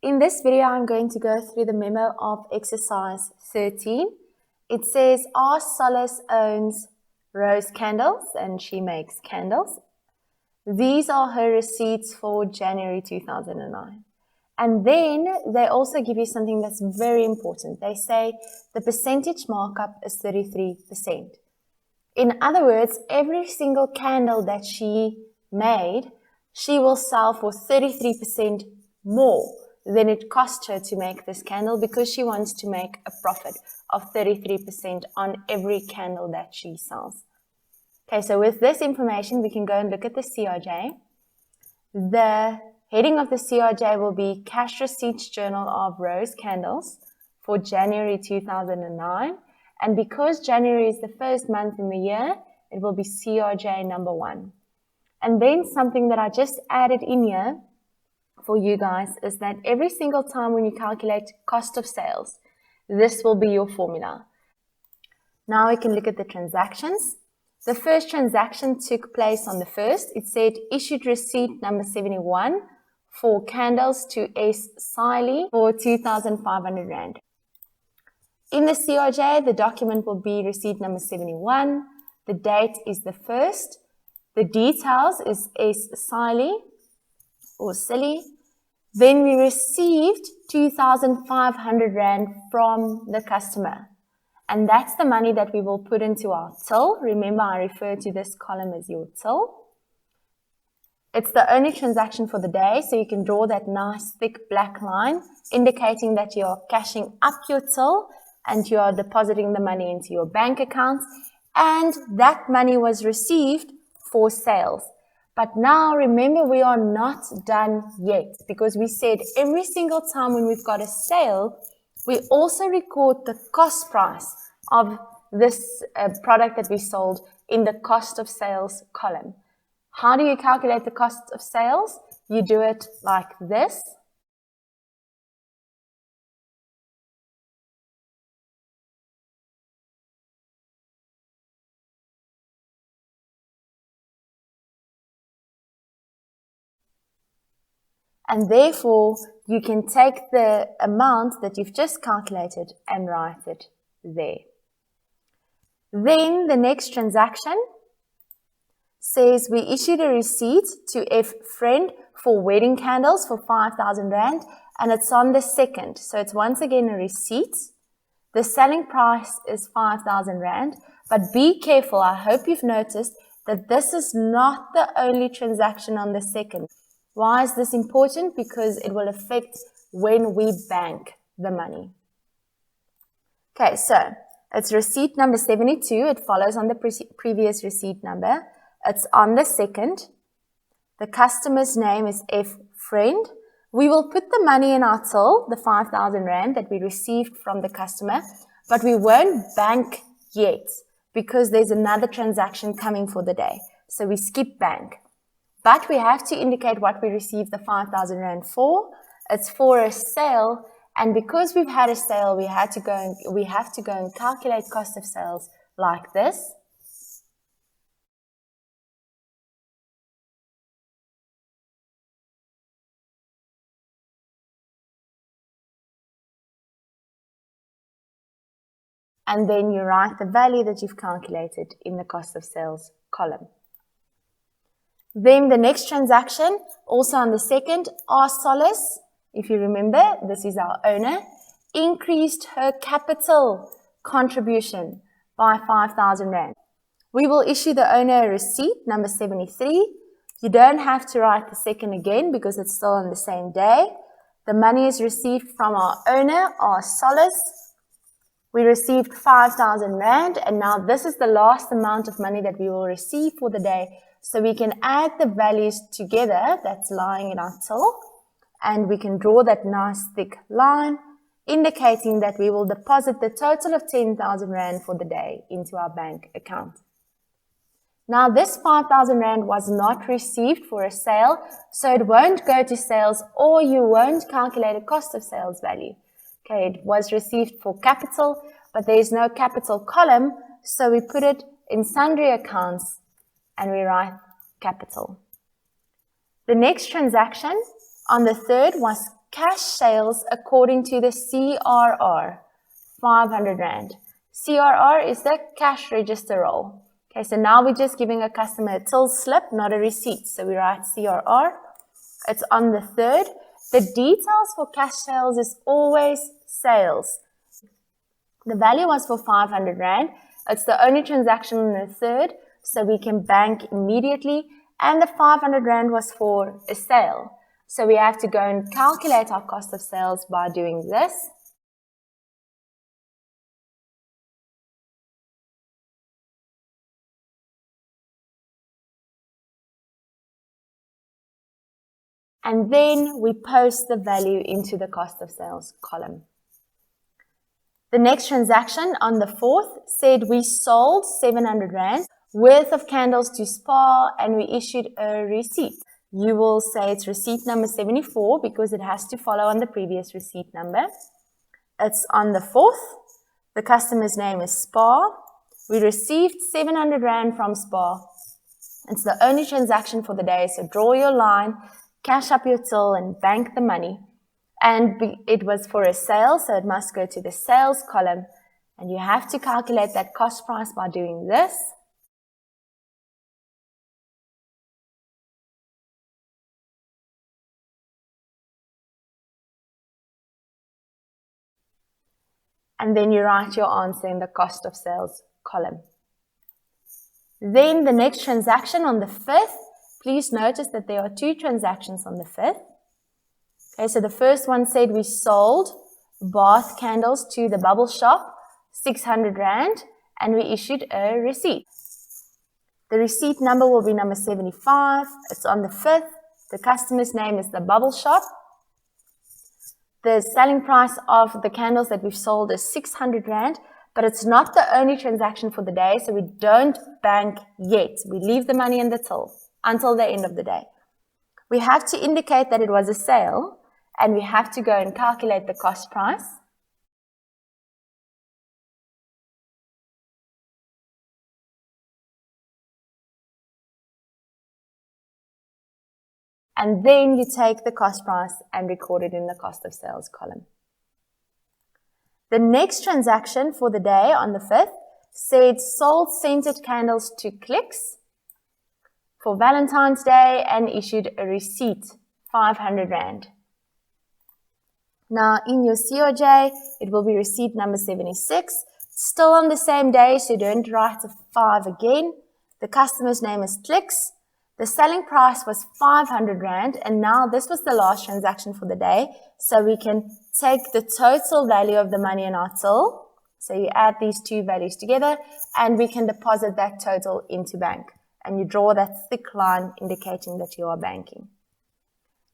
In this video, I'm going to go through the memo of exercise 13. It says, R. Solace owns Rose Candles and she makes candles. These are her receipts for January 2009. And then they also give you something that's very important. They say the percentage markup is 33%. In other words, every single candle that she made, she will sell for 33% more than it cost her to make this candle because she wants to make a profit of 33% on every candle that she sells. Okay, so with this information, we can go and look at the CRJ. The heading of the CRJ will be Cash Receipts Journal of Rose Candles for January 2009. And because January is the first month in the year, it will be CRJ number 1. And then something that I just added in here for you guys is that every single time when you calculate cost of sales, this will be your formula. Now we can look at the transactions. The first transaction took place on the 1st. It said issued receipt number 71 for candles to S. Siley for 2,500 Rand. In the CRJ, the document will be receipt number 71. The date is the 1st. The details is S. Siley or Silly. Then we received 2,500 Rand from the customer. And that's the money that we will put into our till. Remember, I refer to this column as your till. It's the only transaction for the day, so you can draw that nice thick black line indicating that you are cashing up your till and you are depositing the money into your bank account. And that money was received for sales. But now remember, we are not done yet because we said every single time when we've got a sale, we also record the cost price of this product that we sold in the cost of sales column. How do you calculate the cost of sales? You do it like this. And therefore, you can take the amount that you've just calculated and write it there. Then the next transaction says we issued a receipt to F. Friend for wedding candles for 5,000 Rand and it's on the 2nd. So it's once again a receipt. The selling price is 5,000 Rand, but be careful. I hope you've noticed that this is not the only transaction on the 2nd. Why is this important? Because it will affect when we bank the money. Okay, so it's receipt number 72. It follows on the previous receipt number. It's on the 2nd. The customer's name is F. Friend. We will put the money in our till, the 5,000 Rand that we received from the customer, but we won't bank yet because there's another transaction coming for the day. So we skip bank. But we have to indicate what we received the 5,000 Rand for. It's for a sale. And because we've had a sale, we have to go and calculate cost of sales like this. And then you write the value that you've calculated in the cost of sales column. Then the next transaction, also on the 2nd, R. Solace, if you remember, this is our owner, increased her capital contribution by 5,000 Rand. We will issue the owner a receipt, number 73. You don't have to write the 2nd again because it's still on the same day. The money is received from our owner, R. Solace. We received 5,000 Rand, and now this is the last amount of money that we will receive for the day. So we can add the values together that's lying in our till, and we can draw that nice thick line indicating that we will deposit the total of 10,000 Rand for the day into our bank account. Now this 5,000 Rand was not received for a sale, so it won't go to sales or you won't calculate a cost of sales value. Okay, it was received for capital, but there is no capital column, so we put it in sundry accounts and we write capital. The next transaction on the 3rd was cash sales according to the CRR, 500 Rand. CRR is the cash register roll. Okay, so now we're just giving a customer a till slip, not a receipt. So we write CRR. It's on the 3rd. The details for cash sales is always sales. The value was for 500 Rand. It's the only transaction on the 3rd, so we can bank immediately. And the 500 Rand was for a sale. So we have to go and calculate our cost of sales by doing this. And then we post the value into the cost of sales column. The next transaction on the 4th said we sold 700 Rand worth of candles to Spa and we issued a receipt. You will say it's receipt number 74 because it has to follow on the previous receipt number. It's on the 4th. The customer's name is Spa. We received 700 Rand from Spa. It's the only transaction for the day, so draw your line, cash up your till and bank the money. And it was for a sale, so it must go to the sales column. And you have to calculate that cost price by doing this. And then you write your answer in the cost of sales column. Then the next transaction on the 5th, please notice that there are 2 transactions on the 5th. Okay, so the first one said we sold bath candles to the bubble shop, 600 Rand, and we issued a receipt. The receipt number will be number 75. It's on the 5th. The customer's name is the bubble shop. The selling price of the candles that we've sold is 600 Rand, but it's not the only transaction for the day, so we don't bank yet. We leave the money in the till until the end of the day. We have to indicate that it was a sale, and we have to go and calculate the cost price. And then you take the cost price and record it in the cost of sales column. The next transaction for the day on the 5th said sold scented candles to Clicks for Valentine's Day and issued a receipt, 500 Rand. Now in your CRJ, it will be receipt number 76. Still on the same day, so you don't write a 5 again. The customer's name is Clicks. The selling price was 500 Rand, and now this was the last transaction for the day, so we can take the total value of the money in our till. So you add these 2 values together, and we can deposit that total into bank. And you draw that thick line indicating that you are banking.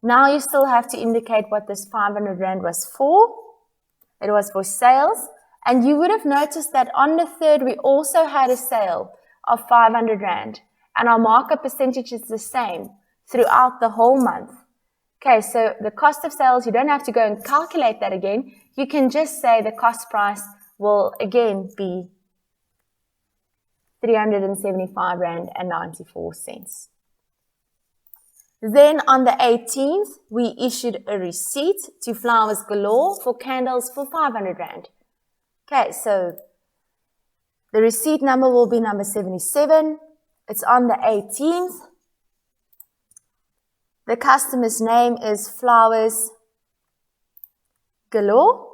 Now you still have to indicate what this 500 Rand was for. It was for sales, and you would have noticed that on the 3rd we also had a sale of 500 Rand. And our markup percentage is the same throughout the whole month. Okay, so the cost of sales, you don't have to go and calculate that again. You can just say the cost price will again be 375 Rand and 94 cents. Then on the 18th, we issued a receipt to Flowers Galore for candles for 500 Rand. Okay, so the receipt number will be number 77. It's on the 18th. The customer's name is Flowers Galore.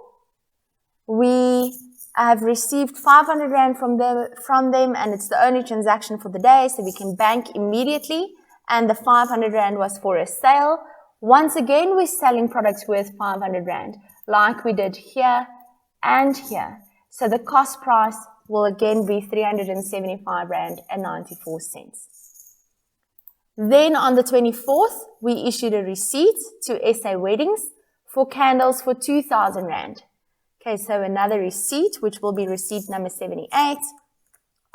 We have received 500 Rand from them, and it's the only transaction for the day, so we can bank immediately. And the 500 Rand was for a sale. Once again, we're selling products worth 500 Rand, like we did here and here. So the cost price will again be 375 Rand and 94 cents. Then on the 24th, we issued a receipt to SA Weddings for candles for 2,000 Rand. Okay, so another receipt, which will be receipt number 78.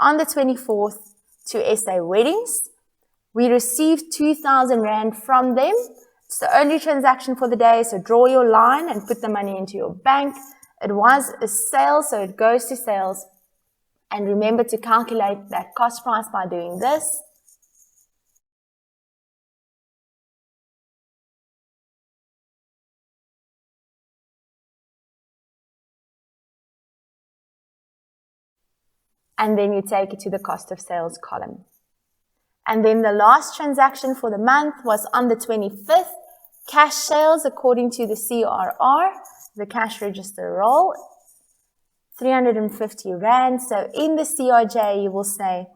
On the 24th to SA Weddings, we received 2,000 Rand from them. It's the only transaction for the day, so draw your line and put the money into your bank. It was a sale, so it goes to sales. And remember to calculate that cost price by doing this. and then you take it to the cost of sales column. And then the last transaction for the month was on the 25th, cash sales according to the CRR, the cash register roll, 350 Rand. So in the CRJ, you will say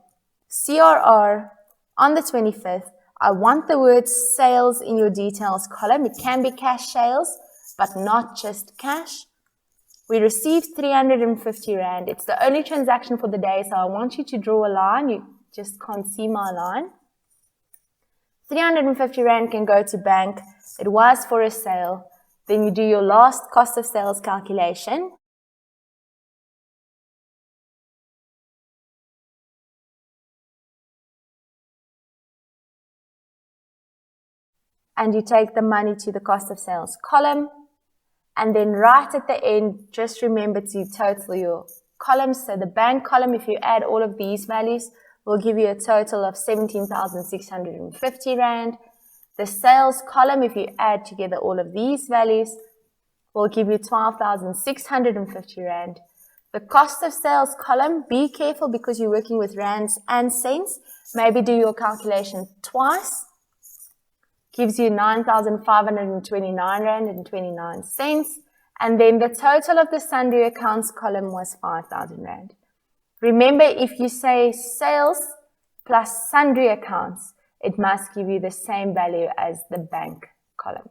CRR on the 25th. I want the word sales in your details column. It can be cash sales, but not just cash. We received 350 Rand. It's the only transaction for the day, so I want you to draw a line. You just can't see my line. 350 Rand can go to bank. It was for a sale. Then you do your last cost of sales calculation. And you take the money to the cost of sales column. And then right at the end, just remember to total your columns. So the bank column, if you add all of these values, will give you a total of 17,650 Rand. The sales column, if you add together all of these values, will give you 12,650 Rand. The cost of sales column, be careful because you're working with rands and cents. Maybe do your calculation twice. Gives you 9,529 Rand and 29 cents. And then the total of the sundry accounts column was 5,000 Rand. Remember, if you say sales plus sundry accounts, it must give you the same value as the bank column.